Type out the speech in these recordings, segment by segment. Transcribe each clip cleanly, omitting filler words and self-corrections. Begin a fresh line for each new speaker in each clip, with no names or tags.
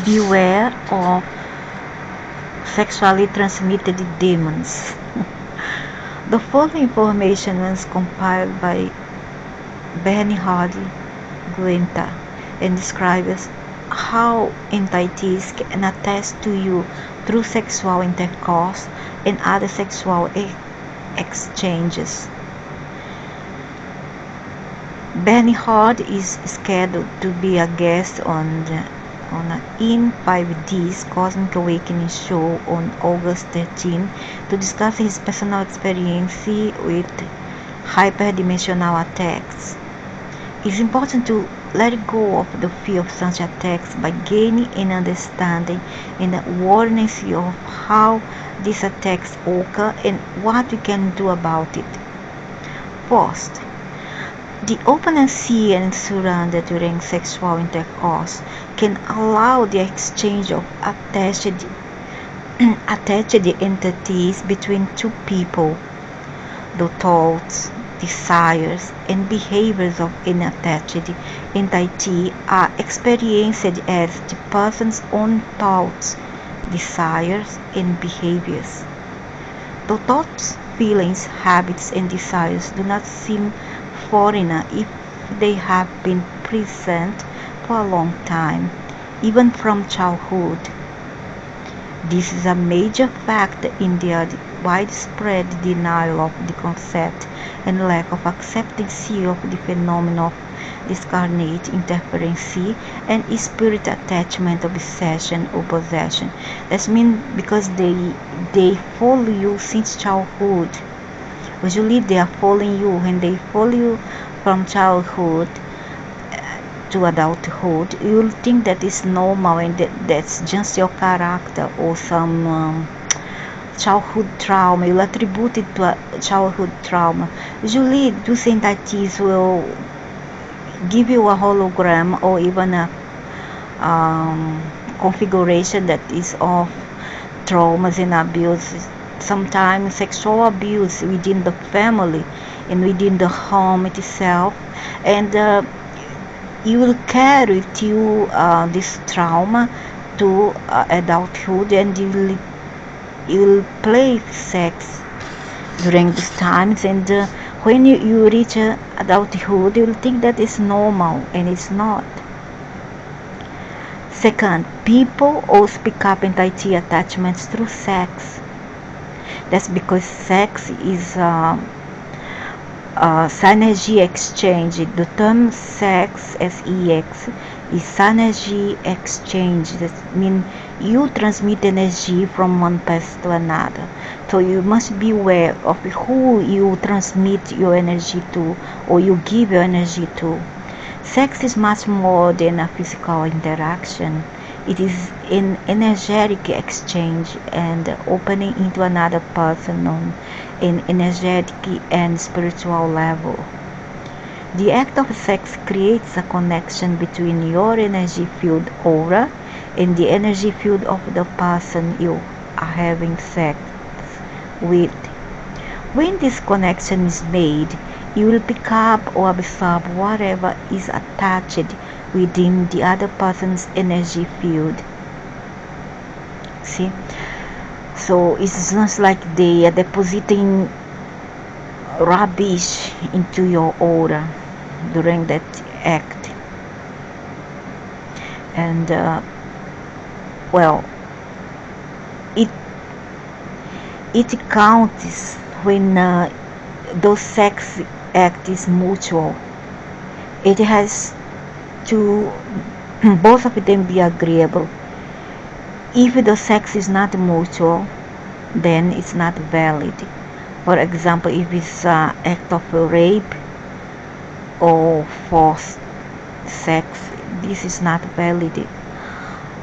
Beware of sexually transmitted demons. The following information was compiled by Bernhard Guenta and describes how entities can attach to you through sexual intercourse and other sexual exchanges. Bernhard is scheduled to be a guest on In 5D's Cosmic Awakening show on August 13 to discuss his personal experience with hyperdimensional attacks. It's important to let go of the fear of such attacks by gaining an understanding and awareness of how these attacks occur and what we can do about it. First, the openness and surrender during sexual intercourse can allow the exchange of attached entities between two people. The thoughts, desires, and behaviors of an attached entity are experienced as the person's own thoughts, desires, and behaviors. The thoughts, feelings, habits, and desires do not seem foreign if they have been present for a long time, even from childhood. This is a major factor in the widespread denial of the concept and lack of acceptance of the phenomenon of discarnate interference and spirit attachment, obsession, or possession. That means because they follow you since childhood. Usually they are following you when they follow you from childhood to adulthood. You'll think that is normal and that's just your character or some childhood trauma. You'll attribute it to a childhood trauma. Usually those entities will give you a hologram or even a configuration that is of traumas and abuse. Sometimes sexual abuse within the family and within the home itself, and you will carry to this trauma to adulthood, and you will play sex during these times, and when you reach adulthood you will think that is normal, and it's not. Second, people also pick up entity attachments through sex. That's because sex is synergy exchange. The term sex, S-E-X, is synergy exchange. That means you transmit energy from one person to another. So you must be aware of who you transmit your energy to or you give your energy to. Sex is much more than a physical interaction. It is an energetic exchange and opening into another person on an energetic and spiritual level. The act of sex creates a connection between your energy field aura and the energy field of the person you are having sex with. When this connection is made, you will pick up or absorb whatever is attached within the other person's energy field. See? So it's just like they are depositing rubbish into your aura during that act. And it counts when those sex act is mutual. It has to both of them be agreeable. If the sex is not mutual, then it's not valid. For example, if it's an act of rape or forced sex, this is not valid.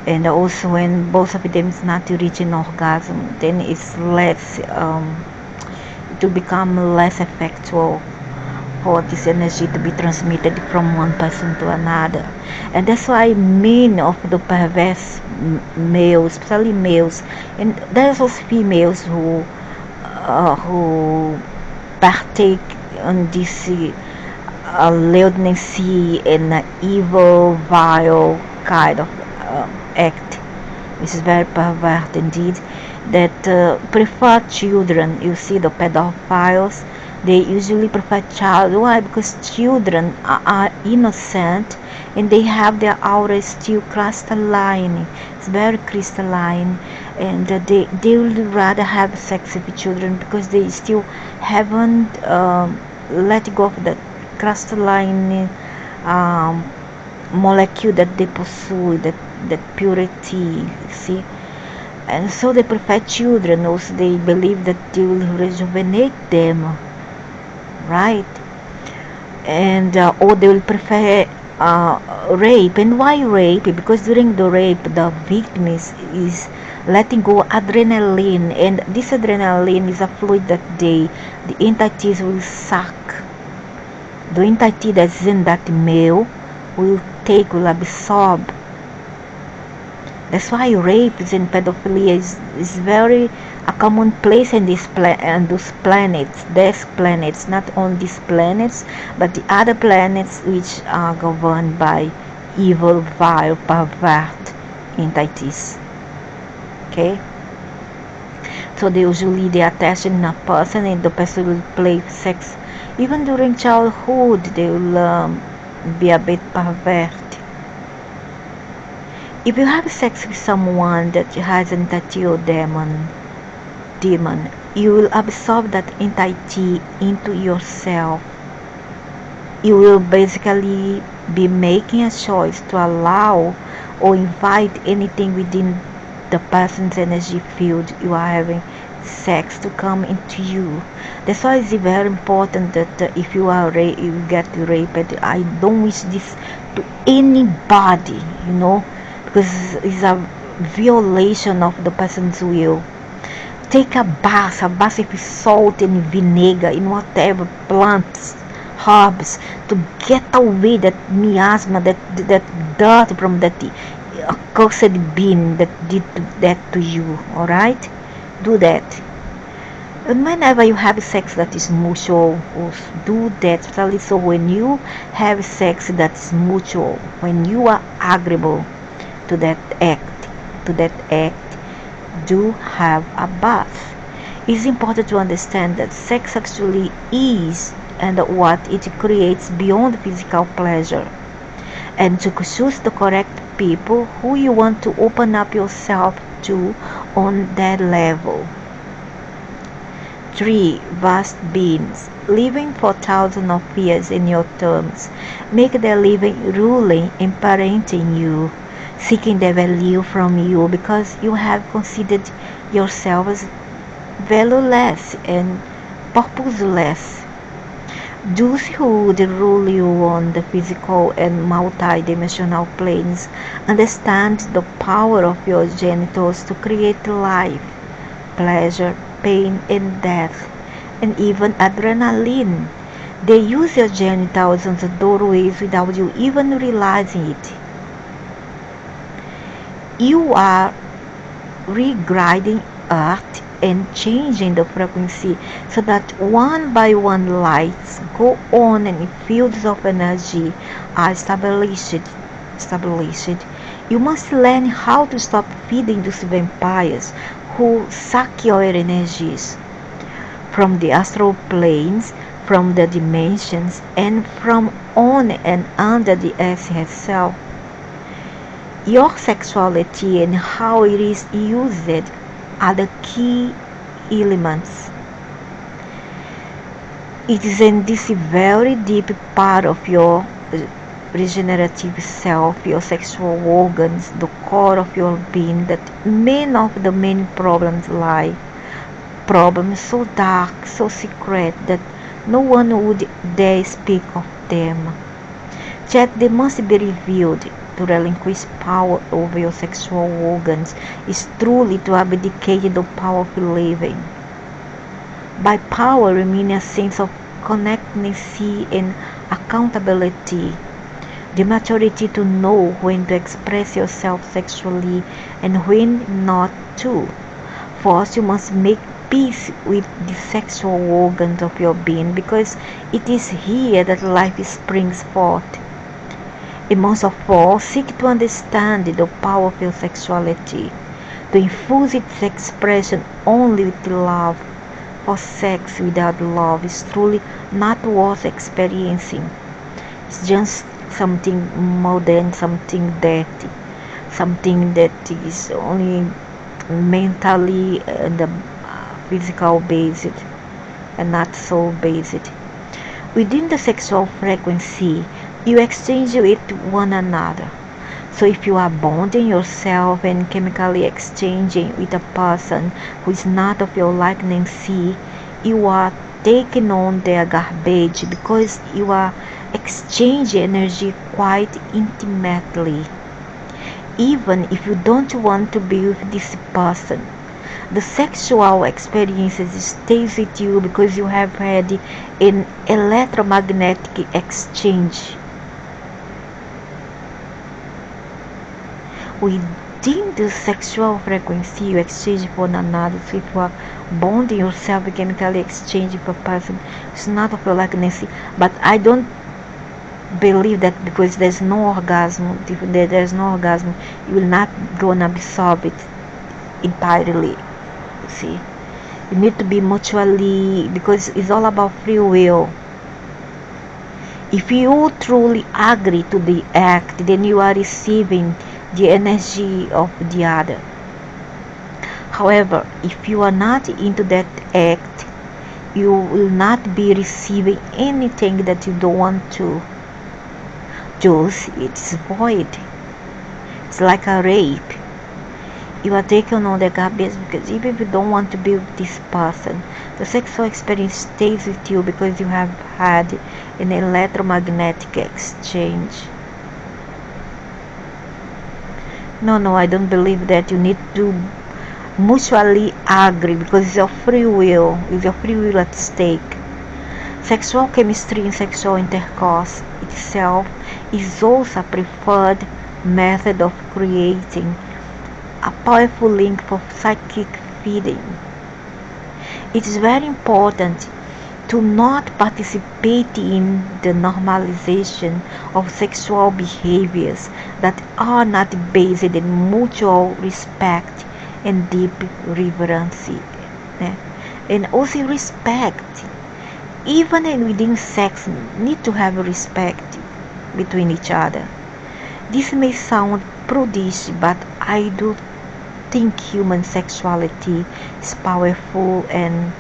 And also when both of them is not reaching orgasm, then it's less to become less effectual for this energy to be transmitted from one person to another. And that's why many of the perverse males, especially males, and there's also females who partake in this lewdness and evil, vile kind of act, which is very perverted indeed, that prefer children. You see, the pedophiles, they usually prefer child. Why? Because children are innocent and they have their aura still crystalline. It's very crystalline, and they would rather have sex with children because they still haven't let go of that crystalline molecule that they pursue, that purity, see. And so they prefer children. Also, they believe that they will rejuvenate them, right? And or they will prefer rape. And why rape? Because during the rape, the victim is letting go adrenaline, and this adrenaline is a fluid that the entities will suck. The entity that's in that male will absorb. That's why rape and pedophilia is very a common place in those planets. There's planets, not on these planets, but the other planets which are governed by evil, vile, pervert entities. Okay? So they usually attach in a person, and the person will play sex. Even during childhood, they will be a bit pervert. If you have sex with someone that has an entity demon, you will absorb that entity into yourself. You will basically be making a choice to allow or invite anything within the person's energy field you are having sex to come into you. That's why it's very important that if you are you get raped, I don't wish this to anybody, because it's a violation of the person's will. Take a bath with salt and vinegar in whatever plants, herbs, to get away that miasma, that dirt from that cursed being that did that to you. Alright? Do that. And whenever you have sex that is mutual, do that. Especially so when you have sex that is mutual, when you are agreeable to that act, do have a bath. It's important to understand that sex actually is and what it creates beyond physical pleasure, and to choose the correct people who you want to open up yourself to on that level. 3. Vast beings living for thousands of years in your terms make their living ruling and parenting you, seeking their value from you because you have considered yourself as valueless and purposeless. Those who would rule you on the physical and multi-dimensional planes understand the power of your genitals to create life, pleasure, pain, and death, and even adrenaline. They use your genitals as doorways without you even realizing it. You are regrading Earth and changing the frequency so that one by one lights go on and fields of energy are established. You must learn how to stop feeding those vampires who suck your energies from the astral planes, from the dimensions, and from on and under the earth herself. Your sexuality and how it is used are the key elements. It is in this very deep part of your regenerative self, your sexual organs, the core of your being, that many of the main problems lie. Problems so dark, so secret, that no one would dare speak of them. Yet they must be revealed. To relinquish power over your sexual organs is truly to abdicate the power of living. By power, we mean a sense of connectedness and accountability, the maturity to know when to express yourself sexually and when not to. First, you must make peace with the sexual organs of your being, because it is here that life springs forth. And most of all, seek to understand the power of your sexuality, to infuse its expression only with love, for sex without love is truly not worth experiencing. It's just something modern, something dirty, something that is only mentally and physical based and not soul based. Within the sexual frequency, you exchange with one another. So if you are bonding yourself and chemically exchanging with a person who is not of your likeness, you are taking on their garbage because you are exchanging energy quite intimately. Even if you don't want to be with this person, the sexual experiences stays with you because you have had an electromagnetic exchange. Within the sexual frequency, you exchange with one another. So if you are bonding yourself, you chemically exchange with a person, it's not of your likeness. But I don't believe that because there's no orgasm, if there's no orgasm, you will not gonna absorb it entirely. See, you need to be mutually, because it's all about free will. If you truly agree to the act, then you are receiving the energy of the other. However, if you are not into that act, you will not be receiving anything that you don't want to. Just it's void. It's like a rape. You are taking on the garbage because even if you don't want to be with this person, the sexual experience stays with you because you have had an electromagnetic exchange. No, I don't believe that. You need to mutually agree because it's your free will. It's your free will at stake. Sexual chemistry and sexual intercourse itself is also a preferred method of creating a powerful link for psychic feeding. It is very important to not participate in the normalization of sexual behaviors that are not based in mutual respect and deep reverence. And also respect. Even within sex, need to have respect between each other. This may sound prudish, but I do think human sexuality is powerful and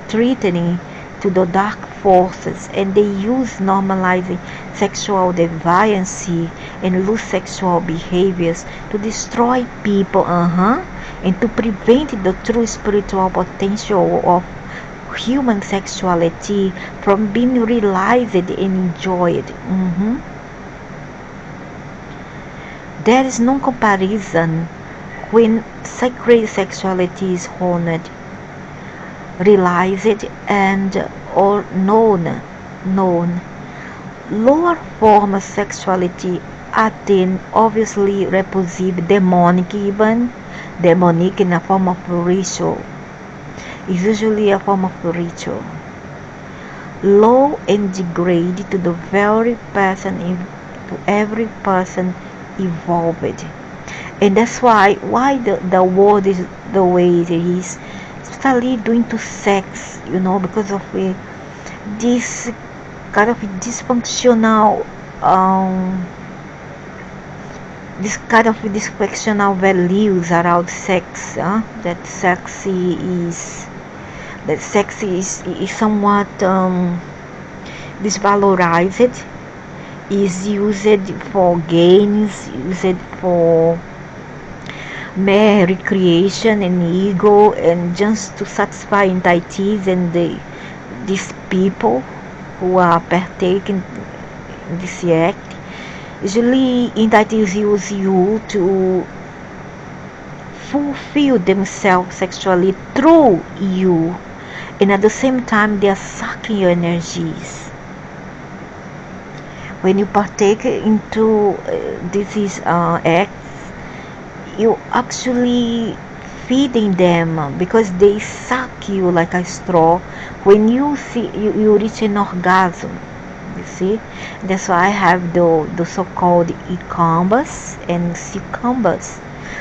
threatening to the dark forces, and they use normalizing sexual deviancy and loose sexual behaviors to destroy people and to prevent the true spiritual potential of human sexuality from being realized and enjoyed. There is no comparison when sacred sexuality is honored, realized, and or known. Lower form of sexuality are then obviously repulsive, demonic in a form of ritual. Is usually a form of ritual. Low and degrade to the very person, to every person evolved. And that's why the world is the way it is, especially due to sex, because of this kind of dysfunctional values around sex, that sex is somewhat disvalorized, is used for gains, used for mere recreation and ego, and just to satisfy entities and these people who are partaking in this act. Usually entities use you to fulfill themselves sexually through you, and at the same time they are sucking your energies. When you partake into these acts, you actually feeding them because they suck you like a straw. When you reach an orgasm, see. That's why I have the so-called incubus and succubus.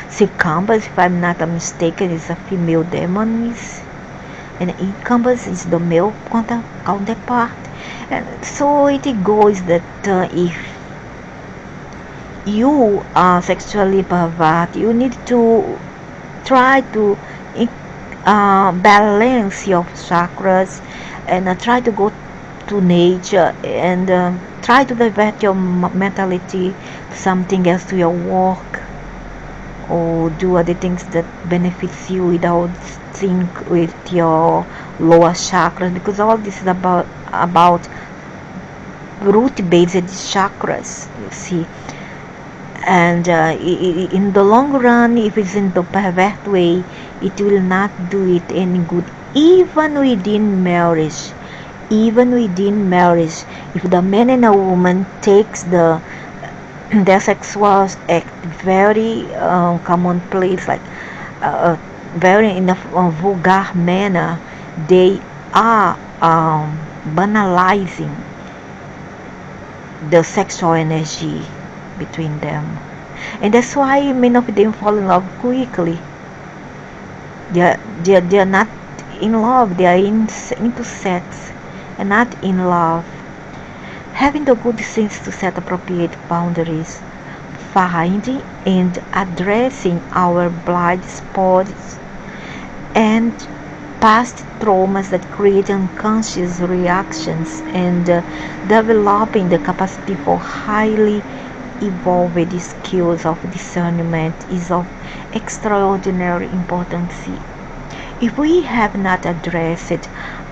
Succubus, if I'm not mistaken, is a female demon, and incubus is the male counterpart. And so it goes that if you are sexually pervert, you need to try to balance your chakras, and try to go to nature, and try to divert your mentality to something else, to your work, or do other things that benefits you without think with your lower chakras, because all this is about root based chakras, you see. And in the long run, if it's in the pervert way, it will not do it any good, even within marriage. If the man and a woman takes their sexual act very commonplace, like very in a vulgar manner, they are banalizing the sexual energy between them, and that's why many of them fall in love quickly. They are not in love, they are into sex and not in love. Having the good sense to set appropriate boundaries, finding and addressing our blind spots and past traumas that create unconscious reactions, and developing the capacity for highly evolved skills of discernment is of extraordinary importance. If we have not addressed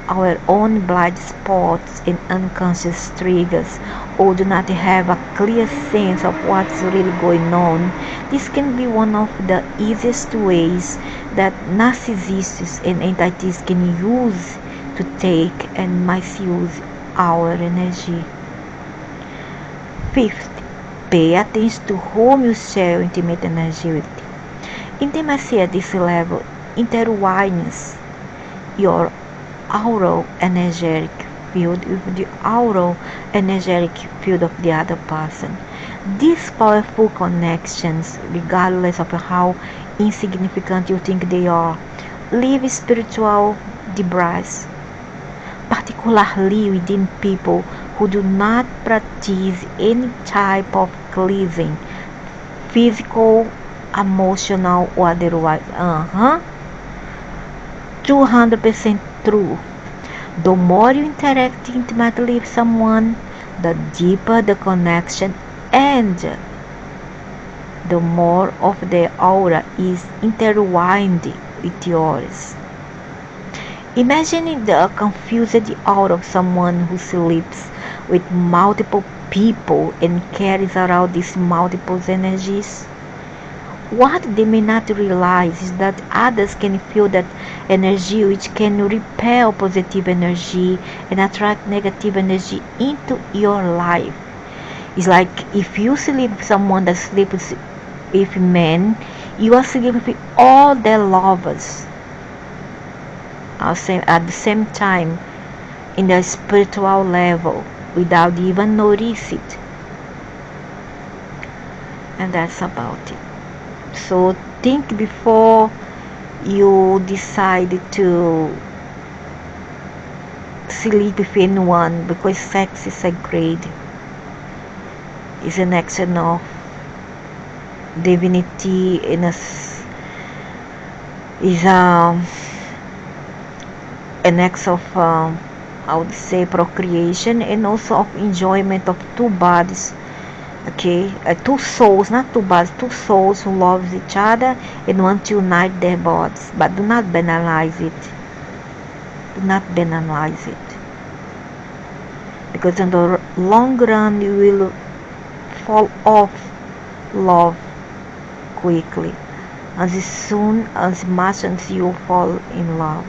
our own blind spots and unconscious triggers, or do not have a clear sense of what's really going on, this can be one of the easiest ways that narcissists and entities can use to take and misuse our energy. Fifth, pay attention to whom you share intimate energy with. Intimacy at this level intertwines your aural energetic field with the aural energetic field of the other person. These powerful connections, regardless of how insignificant you think they are, leave spiritual debris, particularly within people who do not practice any type of cleansing, physical, emotional, or otherwise. 200% true. The more you interact intimately with someone, the deeper the connection, and the more of their aura is intertwined with yours. Imagine the confused aura of someone who sleeps with multiple people and carries around these multiple energies. What they may not realize is that others can feel that energy, which can repel positive energy and attract negative energy into your life. It's like if you sleep with someone that sleeps with men, you are sleeping with all their lovers at the same time in the spiritual level without even notice it. And that's about it. So think before you decide to sleep with anyone, because sex is sacred. It's an action of divinity, and is an act of I would say procreation, and also of enjoyment of two bodies. Okay, two souls, not two bodies, two souls who love each other and want to unite their bodies. But do not banalize it. Do not banalize it. Because in the long run, you will fall off love quickly. As soon as much as you fall in love.